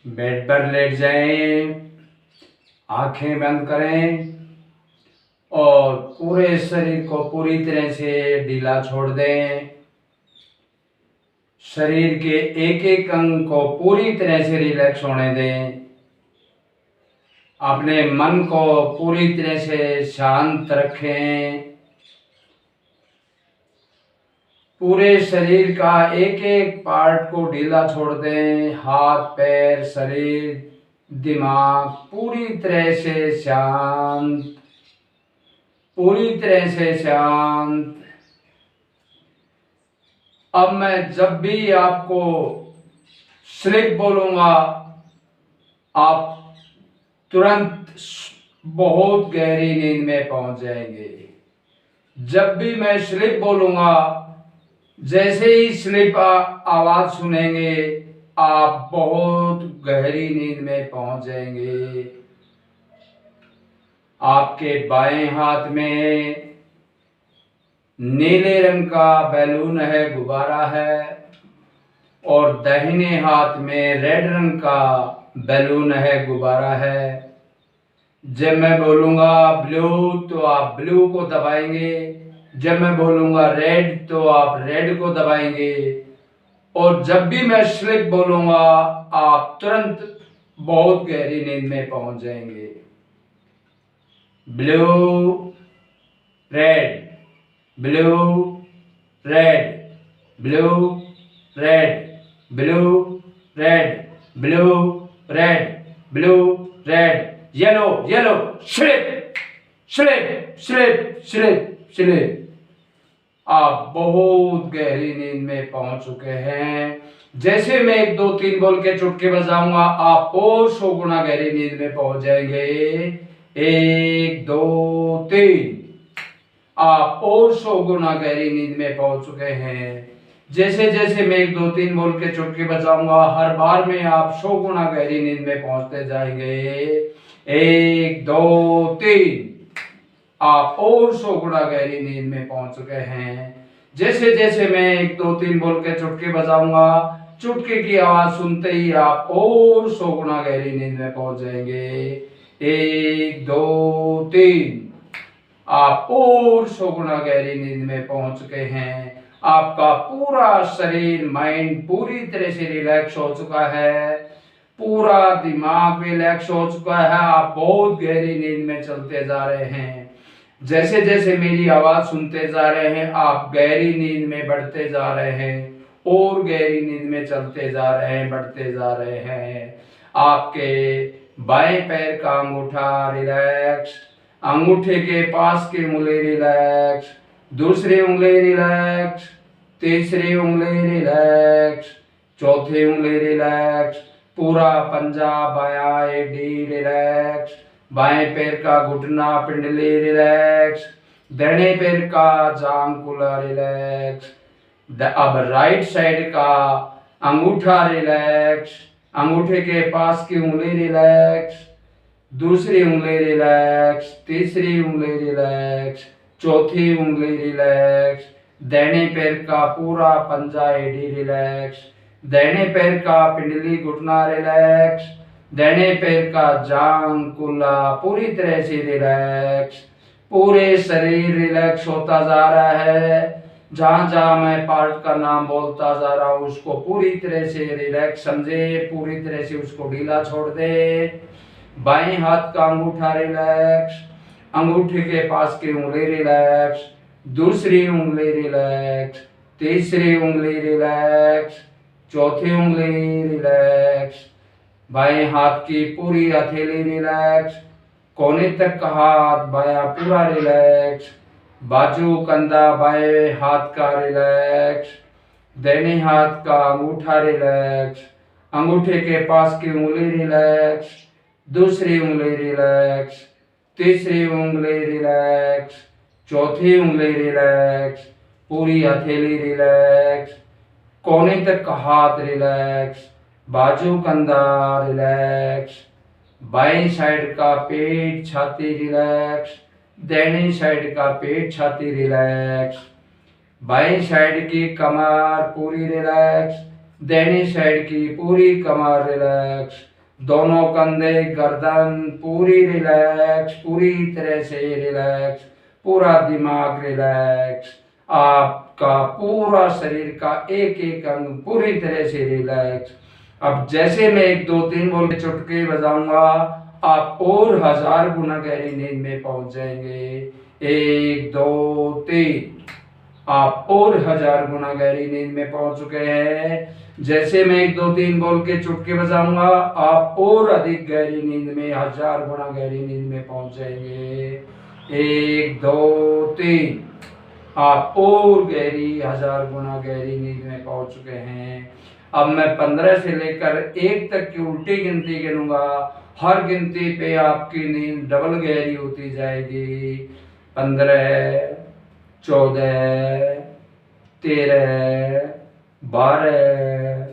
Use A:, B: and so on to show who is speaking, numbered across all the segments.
A: Bed पर late जाएं, आंखें बंद करें और पूरे शरीर को पूरी तरह से ढीला छोड़ दें। शरीर के एक एक अंग को पूरी तरह से रिलैक्स होने दें। अपने मन को पूरी तरह से शांत रखें। पूरे शरीर का एक एक पार्ट को ढीला छोड़ दें। हाथ, पैर, शरीर, दिमाग पूरी तरह से शांत, पूरी तरह से शांत। अब मैं जब भी आपको स्लीप बोलूंगा, आप तुरंत बहुत गहरी नींद में पहुंच जाएंगे। जब भी मैं स्लीप बोलूंगा, जैसे ही स्लीप आवाज सुनेंगे, आप बहुत गहरी नींद में पहुंच जाएंगे। आपके बाएं हाथ में नीले रंग का बैलून है, गुब्बारा है, और दाहिने हाथ में रेड रंग का बैलून है, गुब्बारा है। जब मैं बोलूंगा ब्लू तो आप ब्लू को दबाएंगे। जब मैं बोलूंगा रेड तो आप रेड को दबाएंगे। और जब भी मैं स्लीप बोलूंगा, आप तुरंत बहुत गहरी नींद में पहुंच जाएंगे। Blue, red, blue, red, blue, red, blue, red, blue, red, blue, red, yellow, yellow, slip, slip, slip, slip, slip. आप बहुत गहरी नींद में पहुंच चुके हैं। जैसे मैं 1 2 3 बोल के चुटकी बजाऊंगा, आप और 100 गुना गहरी नींद में पहुंच जाएंगे। 1 2 3। आप और 100 गुना गहरी नींद में पहुंच चुके हैं। जैसे जैसे मैं 1 2 3 बोल के चुटकी बजाऊंगा, हर बार में आप 100 गुना गहरी नींद में पहुंचते जाएंगे। 1 2 3। आप और 100 गुना गहरी नींद में पहुंच चुके हैं। जैसे जैसे मैं 1 2 3 बोल के चुटकी बजाऊंगा, चुटकी की आवाज सुनते ही आप और 100 गुना गहरी नींद में पहुंच जाएंगे। 1 2 3। आप और 100 गुना गहरी नींद में पहुंच चुके हैं। आपका पूरा शरीर, माइंड पूरी तरह से रिलैक्स हो चुका है। पूरा दिमाग रिलैक्स हो चुका है। आप बहुत गहरी नींद में चलते जा रहे हैं। जैसे जैसे मेरी आवाज सुनते जा रहे हैं, आप गहरी नींद में बढ़ते जा रहे हैं और गहरी नींद में चलते जा रहे हैं, बढ़ते जा रहे हैं। आपके बाएं पैर का अंगूठा रिलैक्स, अंगूठे के पास की उंगली रिलैक्स, दूसरी उंगली रिलैक्स, तीसरी उंगली रिलैक्स, चौथी उंगली रिलैक्स, पूरा पंजा बायां एडी रिलैक्स, बाएं पैर का घुटना पिंडली रिलैक्स, दाहिने पैर का जांघुला रिलैक्स। अब राइट साइड का अंगूठा रिलैक्स, अंगूठे के पास की उंगली रिलैक्स, दूसरी उंगली रिलैक्स, तीसरी उंगली रिलैक्स, चौथी उंगली रिलैक्स, दाहिने पैर का पूरा पंजा एडी रिलैक्स, दाहिने पैर का पिंडली घुटना रिलैक्स, दाहिने पैर का जांघ कुल्ला पूरी तरह से रिलैक्स। पूरे शरीर रिलैक्स होता जा रहा है। जहां जहां मैं पार्ट का नाम बोलता जा रहा हूं, उसको पूरी तरह से रिलैक्स समझे, पूरी तरह से उसको ढीला छोड़ दे। बाएं हाथ का अंगूठा रिलैक्स, अंगूठे के पास की उंगली रिलैक्स, दूसरी उंगली रिलैक्स, तीसरी उंगली रिलैक्स, चौथी उंगली रिलैक्स, बाएं हाथ की पूरी हथेली रिलैक्स, कोने तक का हाथ बायां पूरा रिलैक्स, बाजू कंधा बाएं हाथ का रिलैक्स, दाहिने हाथ का अंगूठा रिलैक्स, अंगूठे के पास की उंगली रिलैक्स, दूसरी उंगली रिलैक्स, तीसरी उंगली रिलैक्स, चौथी उंगली रिलैक्स, पूरी हथेली रिलैक्स, कोने तक का हाथ रिलैक्स, बाजू कंधा रिलैक्स, बाएं साइड का पेट छाती रिलैक्स, दाहिनी साइड का पेट छाती रिलैक्स, बाएं साइड की कमर पूरी रिलैक्स, दाहिनी साइड की पूरी कमर रिलैक्स, दोनों कंधे गर्दन पूरी रिलैक्स, पूरी तरह से रिलैक्स, पूरा दिमाग रिलैक्स, आपका पूरा शरीर का एक एक अंग पूरी तरह से रिलैक्स। अब जैसे मैं 1 2 3 बोल के चुटकी बजाऊंगा, आप और 1000 गुना गहरी नींद में पहुंच जाएंगे। 1 2 3, आप और 1000 गुना गहरी नींद में पहुंच चुके हैं। जैसे मैं 1 2 3 बोल के चुटकी बजाऊंगा, आप और अधिक गहरी नींद में 1000 गुना गहरी नींद में पहुंच जाएंगे। 1 2 3, आप और गहरी 1000 गुना गहरी नींद में पहुंच चुके हैं। अब मैं 15 से लेकर 1 तक की उल्टी गिनती गिनूंगा, हर गिनती पे आपकी नींद डबल गहरी होती जाएगी। 15 14 13 12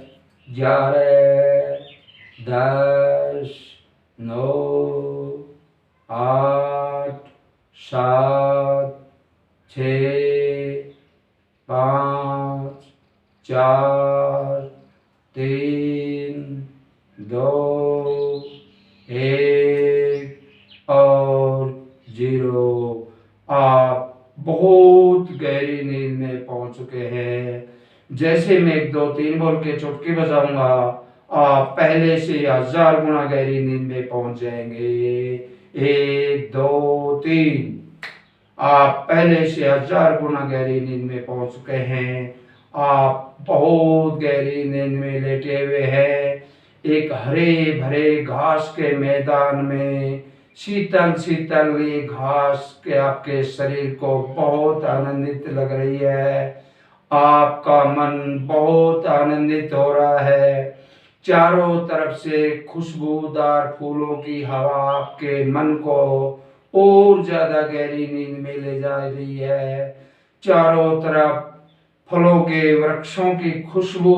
A: 11 10 9 8 7 6 5 4 3 2 1 और 0। आप बहुत गहरी नींद में पहुंच चुके हैं। जैसे मैं 1 2 3 बोल के चुटकी बजाऊंगा, आप पहले से 1000 गुना गहरी नींद में पहुंच जाएंगे। 1 2 3, आप पहले से 1000 गुना गहरी नींद में पहुंच चुके हैं। आप बहुत गहरी नींद में लेटे हुए हैं, एक हरे भरे घास के मैदान में। शीतल शीतल ये घास के आपके शरीर को बहुत आनंदित लग रही है। आपका मन बहुत आनंदित हो रहा है। चारों तरफ से खुशबूदार फूलों की हवा आपके मन को और ज्यादा गहरी नींद में ले जा रही है। चारों तरफ फलों के वृक्षों की खुशबू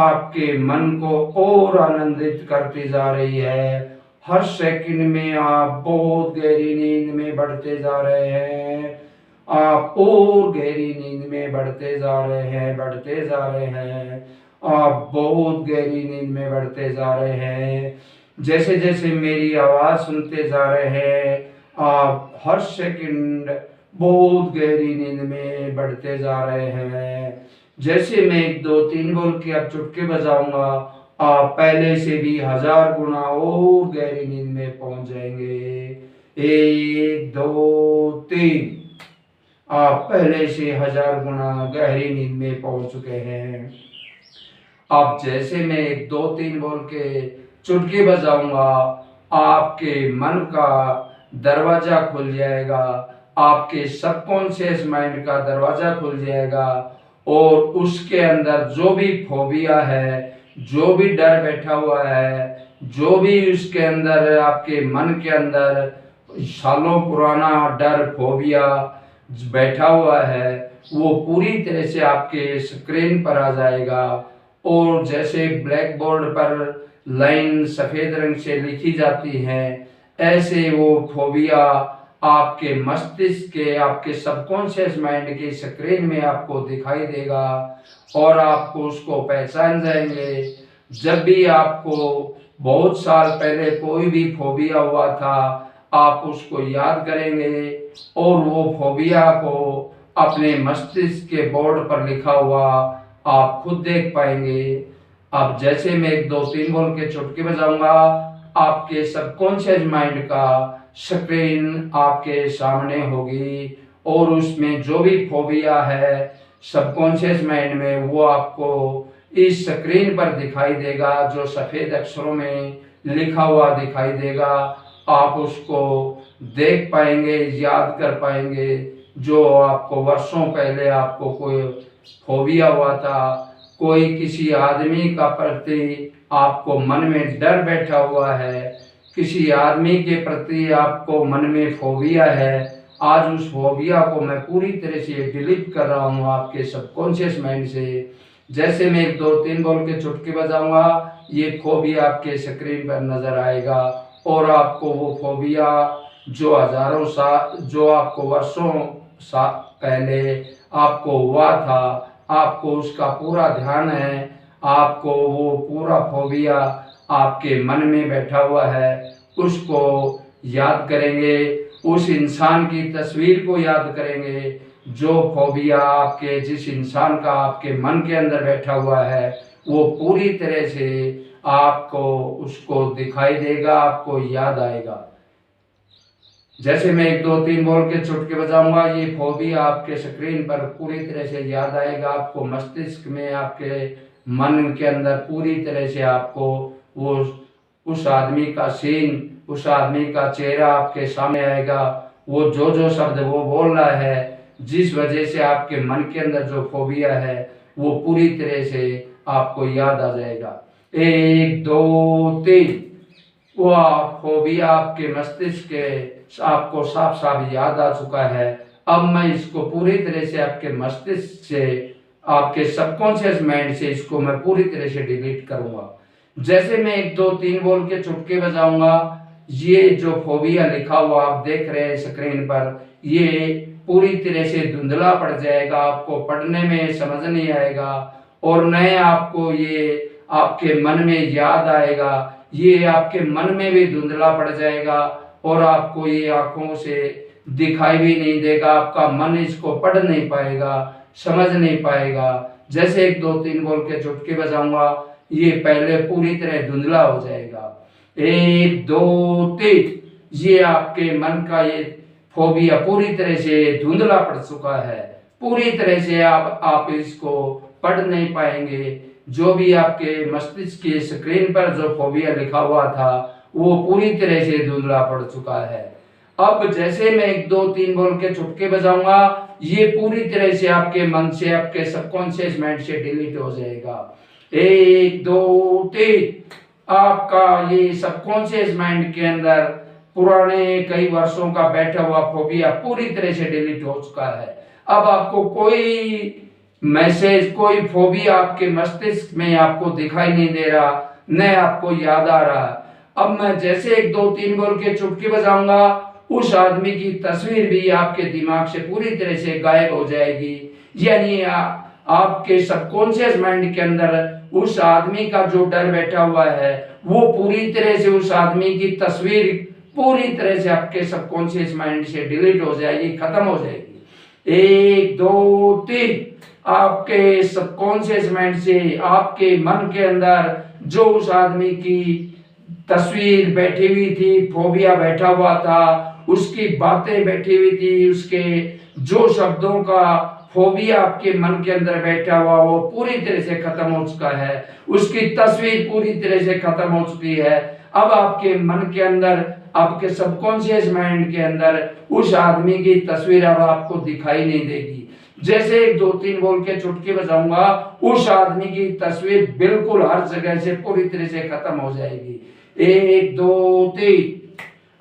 A: आपके मन को और आनंदित करती जा रही है। हर सेकंड में आप बहुत गहरी नींद में बढ़ते जा रहे हैं। आप और गहरी नींद में बढ़ते जा रहे हैं, बढ़ते जा रहे हैं। आप बहुत गहरी नींद में बढ़ते जा रहे हैं। जैसे जैसे मेरी आवाज सुनते जा रहे हैं, आप हर सेकंड बहुत गहरी नींद में बढ़ते जा रहे हैं। जैसे मैं 1 2 3 बोल के अब चुटकी बजाऊंगा, आप पहले से भी 1000 गुना और गहरी नींद में पहुंच जाएंगे। 1 2 3, आप पहले से 1000 गुना गहरी नींद में पहुंच चुके हैं। अब जैसे मैं 1 2 3 बोल के चुटकी बजाऊंगा, आपके मन का दरवाजा खुल जाएगा, आपके सबकॉन्शियस माइंड का दरवाजा खुल जाएगा और उसके अंदर जो भी फोबिया है, जो भी डर बैठा हुआ है, जो भी उसके अंदर आपके मन के अंदर सालों पुराना डर फोबिया बैठा हुआ है, वो पूरी तरह से आपके स्क्रीन पर आ जाएगा। और जैसे ब्लैक बोर्ड पर लाइन सफेद रंग से लिखी जाती है, ऐसे वो फोबिया आपके मस्तिष्क के, आपके सबकॉन्शियस माइंड के स्क्रीन में आपको दिखाई देगा और आपको उसको पहचान जाएंगे। जब भी आपको बहुत साल पहले कोई भी फोबिया हुआ था, आप उसको याद करेंगे और वो फोबिया को अपने मस्तिष्क के बोर्ड पर लिखा हुआ आप खुद देख पाएंगे। अब जैसे मैं 1 2 3 बोल के चुटकी बजाऊंगा, आपके सबकॉन्शियस माइंड का स्क्रीन आपके सामने होगी और उसमें जो भी फोबिया है सबकॉन्शियस माइंड में, वो आपको इस स्क्रीन पर दिखाई देगा, जो सफेद अक्षरों में लिखा हुआ दिखाई देगा। आप उसको देख पाएंगे, याद कर पाएंगे। जो आपको वर्षों पहले आपको कोई फोबिया हुआ था, कोई किसी आदमी का प्रति आपको मन में डर बैठा हुआ है, किसी आदमी के प्रति आपको मन में फोबिया है, आज उस फोबिया को मैं पूरी तरह से डिलीट कर रहा हूँ आपके सबकॉन्शियस माइंड से। जैसे मैं 1 2 3 बोल के चुटकी बजाऊंगा, ये फोबिया आपके स्क्रीन पर नजर आएगा और आपको वो फोबिया जो हजारों साल, जो आपको वर्षों पहले आपको हुआ था, आपको उसका पूरा ध्यान है। आपको वो पूरा फोबिया आपके मन में बैठा हुआ है उसको याद करेंगे, उस इंसान की तस्वीर को याद करेंगे जो फोबिया आपके जिस इंसान का आपके मन के अंदर बैठा हुआ है, वो पूरी तरह से आपको उसको दिखाई देगा, आपको याद आएगा। जैसे मैं 1 2 3 बोल के चुटकी बजाऊंगा, ये फोबिया आपके स्क्रीन पर पूरी तरह से याद आएगा, आपको मस्तिष्क में आपके मन के अंदर पूरी तरह से आपको वो उस आदमी का सीन, उस आदमी का चेहरा आपके सामने आएगा। वो जो शब्द वो बोल रहा है, जिस वजह से आपके मन के अंदर जो फोबिया है वो पूरी तरह से आपको याद आ जाएगा। 1 2 3 वो फोबिया आपके मस्तिष्क के आपको साफ साफ याद आ चुका है। अब मैं इसको पूरी तरह से आपके मस्तिष्क से, आपके सबकॉन्शियस माइंड से इसको मैं पूरी तरह से डिलीट करूंगा। जैसे मैं 1 2 3 बोल के चुटके बजाऊंगा, ये जो फोबिया लिखा हुआ आप देख रहे हैं स्क्रीन पर, ये पूरी तरह से धुंधला पड़ जाएगा, आपको पढ़ने में समझ नहीं आएगा और नए आपको ये आपके मन में याद आएगा, ये आपके मन में भी धुंधला पड़ जाएगा और आपको ये आंखों से दिखाई भी नहीं देगा, आपका मन इसको पढ़ नहीं पाएगा, समझ नहीं पाएगा। जैसे 1 2 3 बोल के चुटकी बजाऊंगा, ये पहले पूरी तरह धुंधला हो जाएगा। 1 2 3 ये आपके मन का ये फोबिया पूरी तरह से धुंधला पड़ चुका है, पूरी तरह से आप इसको पढ़ नहीं पाएंगे। जो भी आपके मस्तिष्क की स्क्रीन पर जो फोबिया लिखा हुआ था वो पूरी तरह से धुंधला पड़ चुका है। अब जैसे मैं 1 2 3 बोल के चुटके बजाऊंगा, ये पूरी तरह से आपके मन से, आपके सबकॉन्शियस माइंड से डिलीट हो जाएगा। 1 2 3 आपका ये सबकॉन्शियस माइंड के अंदर पुराने कई वर्षों का बैठा हुआ फोबिया पूरी तरह से डिलीट हो चुका है। अब आपको कोई मैसेज, कोई फोबिया आपके मस्तिष्क में आपको दिखाई नहीं दे रहा, न आपको याद आ रहा। अब मैं जैसे 1 2 3 बोल के चुटकी बजाऊंगा, उस आदमी की तस्वीर भी आपके दिमाग से पूरी तरह से गायब हो जाएगी। यानी आपके सबकॉन्शियस माइंड के अंदर उस आदमी का जो डर बैठा हुआ है वो पूरी तरह से, उस आदमी की तस्वीर पूरी तरह से आपके सबकॉन्शियस माइंड से डिलीट हो जाएगी, खत्म हो जाएगी। 1 2 3 आपके सबकॉन्शियस माइंड से, आपके मन के अंदर जो उस आदमी की तस्वीर बैठी हुई थी, फोबिया बैठा हुआ था, उसकी बातें बैठी हुई थी, उसके जो शब्दों का फोबिया आपके मन के अंदर बैठा हुआ वो पूरी तरह से खत्म हो चुका है, उसकी तस्वीर पूरी तरह से खत्म हो चुकी है। अब आपके मन के अंदर, आपके सबकॉन्शियस माइंड के अंदर उस आदमी की तस्वीर अब आपको दिखाई नहीं देगी। जैसे 1 2 3 बोल के चुटकी बजाऊंगा, उस आदमी की तस्वीर बिल्कुल हर जगह से पूरी तरह से खत्म हो जाएगी। 1 2 3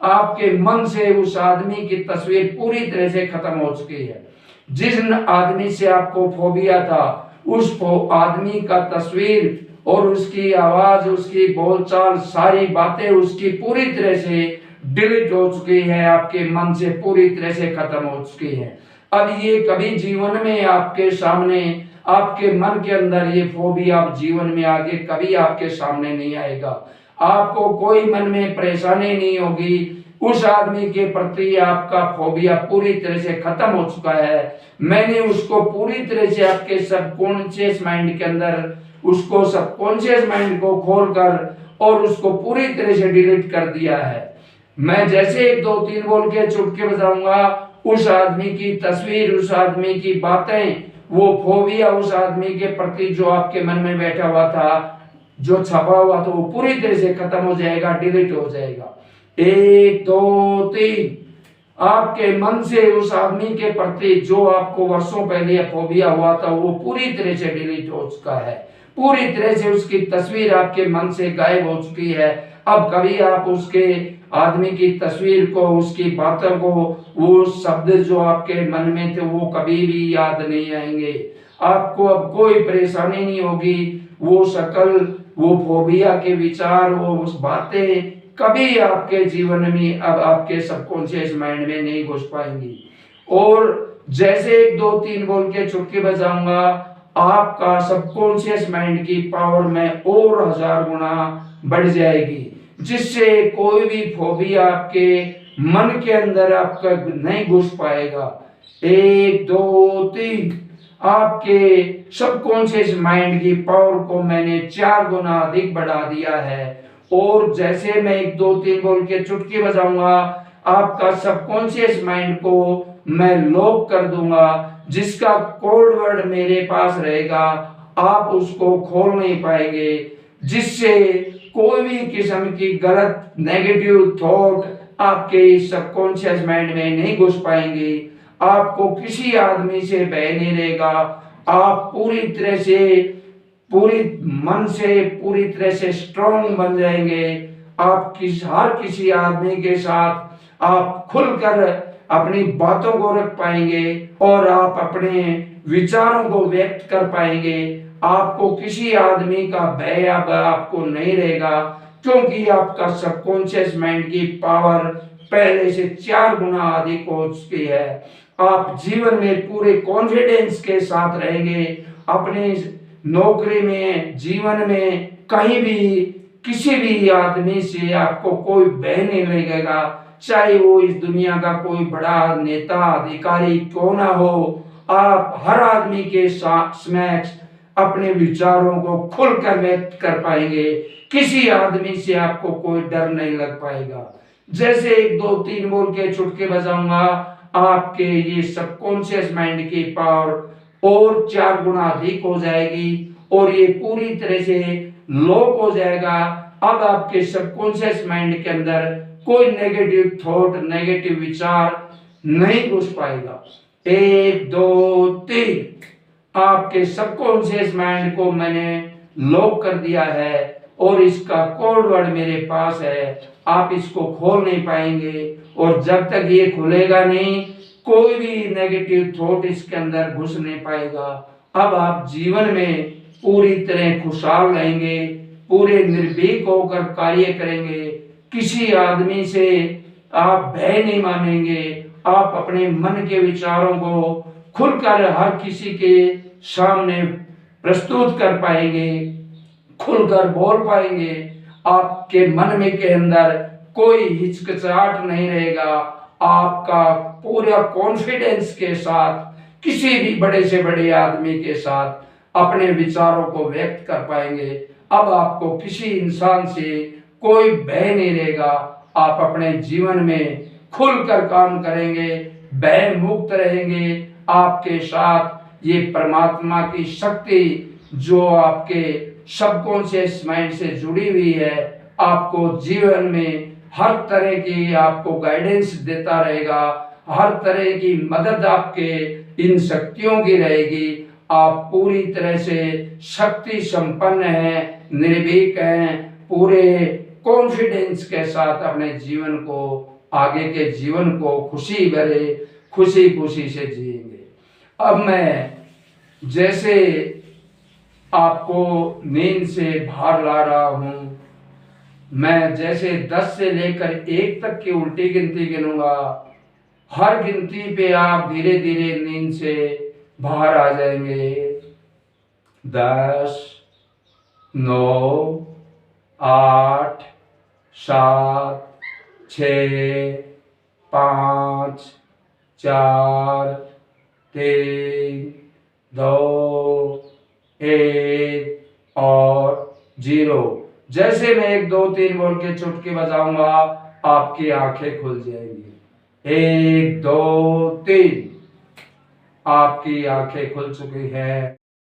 A: आपके मन से उस आदमी की तस्वीर पूरी तरह से खत्म हो चुकी है। जिस आदमी से आपको फोबिया था, उस आदमी का तस्वीर और उसकी आवाज, उसकी बोलचाल, सारी बातें उसकी पूरी तरह से डिलीट हो चुकी है, आपके मन से पूरी तरह से खत्म हो चुकी है। अब ये कभी जीवन में आपके सामने, आपके मन के अंदर ये फोबिया अब जीवन में आगे कभी आपके सामने नहीं आएगा। आपको कोई मन में परेशानी नहीं होगी, उस आदमी के प्रति आपका फोबिया पूरी तरह से खत्म हो चुका है। मैंने उसको पूरी तरह से आपके सबकॉन्शियस माइंड के अंदर, उसको सबकॉन्शियस माइंड को खोलकर और उसको पूरी तरह से डिलीट कर दिया है। मैं जैसे 1 2 3 बोल के चुटकी बजाऊंगा, उस आदमी की तस्वीर, उस आदमी की बातें, वो फोबिया उस आदमी के प्रति जो आपके मन में बैठा हुआ था, जो छपा हुआ था, वो पूरी तरह से खत्म हो जाएगा, डिलीट हो जाएगा। 1 2 3 आपके मन से उस आदमी के प्रति जो आपको वर्षों पहले फोबिया हुआ था वो पूरी तरह से डिलीट हो चुका है, पूरी तरह से उसकी तस्वीर आपके मन से गायब हो चुकी है। अब कभी आप उसके आदमी की तस्वीर को, उसकी बातों को, वो शब्द जो आपके मन में थे वो कभी भी याद नहीं आएंगे। आपको अब कोई परेशानी नहीं होगी, वो शक्ल, वो फोबिया के विचार, वो उस बातें कभी आपके जीवन में अब आपके सबकॉन्शियस माइंड में नहीं घुस पाएंगी। और जैसे 1 2 3 बोल के चुटकी बजाऊंगा,
B: आपका सबकॉन्शियस माइंड की पावर में और 1000 गुना बढ़ जाएगी, जिससे कोई भी फोबिया आपके मन के अंदर आपका नहीं घुस पाएगा। 1 2 3 आपके सबकॉन्शियस माइंड की पावर को मैंने 4 गुना अधिक बढ़ा दिया है। और जैसे मैं 1 2 3 बोल के चुटकी बजाऊंगा, आपका सबकॉन्शियस माइंड को मैं लॉक कर दूंगा, जिसका कोड वर्ड मेरे पास रहेगा, आप उसको खोल नहीं पाएंगे, जिससे कोई भी किस्म की गलत नेगेटिव थॉट आपके सबकॉन्शियस माइंड में नहीं घुस पाएंगे। आपको किसी आदमी से भय नहीं रहेगा। आप पूरी तरह से, पूरी मन से पूरी तरह से स्ट्रांग बन जाएंगे। आप हर किसी आदमी के साथ आप खुलकर अपनी बातों को रख पाएंगे और आप अपने विचारों को व्यक्त कर पाएंगे। आपको किसी आदमी का भय अब आपको नहीं रहेगा, क्योंकि आपका सबकॉन्शियस माइंड की पावर पहले से 4 गुना अधिक हो चुकी है। आप जीवन में पूरे कॉन्फिडेंस के साथ रहेंगे। अपने नौकरी में, जीवन में, कहीं भी किसी भी आदमी से आपको कोई भय नहीं लगेगा, चाहे वो इस दुनिया का कोई बड़ा नेता अधिकारी क्यों ना हो। आप हर आदमी के समक्ष अपने विचारों को खुलकर व्यक्त कर पाएंगे। किसी आदमी से आपको कोई डर नहीं लग पाएगा। जैसे 1 2 3 बोल के चुटके बजाऊंगा, आपके ये सबकॉन्शियस माइंड की पावर और 4 गुना अधिक हो जाएगी और ये पूरी तरह से लॉक हो जाएगा। अब आपके सबकॉन्शियस माइंड के अंदर कोई नेगेटिव थॉट, नेगेटिव विचार नहीं घुस पाएगा। 1 2 3 आपके सबकॉन्शियस माइंड को मैंने लॉक कर दिया है और इसका कोड वर्ड मेरे पास है। आप इसको खोल नहीं पाएंगे और जब तक ये खुलेगा नहीं, कोई भी नेगेटिव थॉट इसके अंदर घुस नहीं पाएगा। अब आप जीवन में पूरी तरह खुशहाल रहेंगे, पूरे निर्भीक होकर कार्य करेंगे। किसी आदमी से आप भय नहीं मानेंगे। आप अपने मन के विचारों को खुलकर हर किसी के सामने प्रस्तुत कर पाएंगे, खुलकर बोल पाएंगे। आपके मन में के अंदर कोई हिचकिचाहट नहीं रहेगा। आपका पूरा कॉन्फिडेंस के साथ किसी भी बड़े से बड़े आदमी के साथ अपने विचारों को व्यक्त कर पाएंगे। अब आपको किसी इंसान से कोई भय नहीं रहेगा। आप अपने जीवन में खुलकर काम करेंगे, भय मुक्त रहेंगे। आपके साथ ये परमात्मा की शक्ति जो आपके सबकॉन्शियस माइंड से जुड़ी हुई है, आपको जीवन में हर तरह की आपको गाइडेंस देता रहेगा, हर तरह की मदद आपके इन शक्तियों की रहेगी। आप पूरी तरह से शक्ति संपन्न हैं, निर्भीक हैं, पूरे कॉन्फिडेंस के साथ अपने जीवन को, आगे के जीवन को खुशी भरे, खुशी खुशी से जिएंगे। अब मैं जैसे आपको नींद से बाहर ला रहा हूं, मैं जैसे 10 से लेकर 1 तक की उल्टी गिनती गिनूंगा। हर गिनती पे आप धीरे धीरे नींद से बाहर आ जाएंगे। 10 9 8 7 6 5 4 3 2 1 और 0। जैसे मैं 1 2 3 बोल के चुटकी बजाऊंगा, आपकी आंखें खुल जाएंगी। 1 2 3 आपकी आंखें खुल चुकी हैं।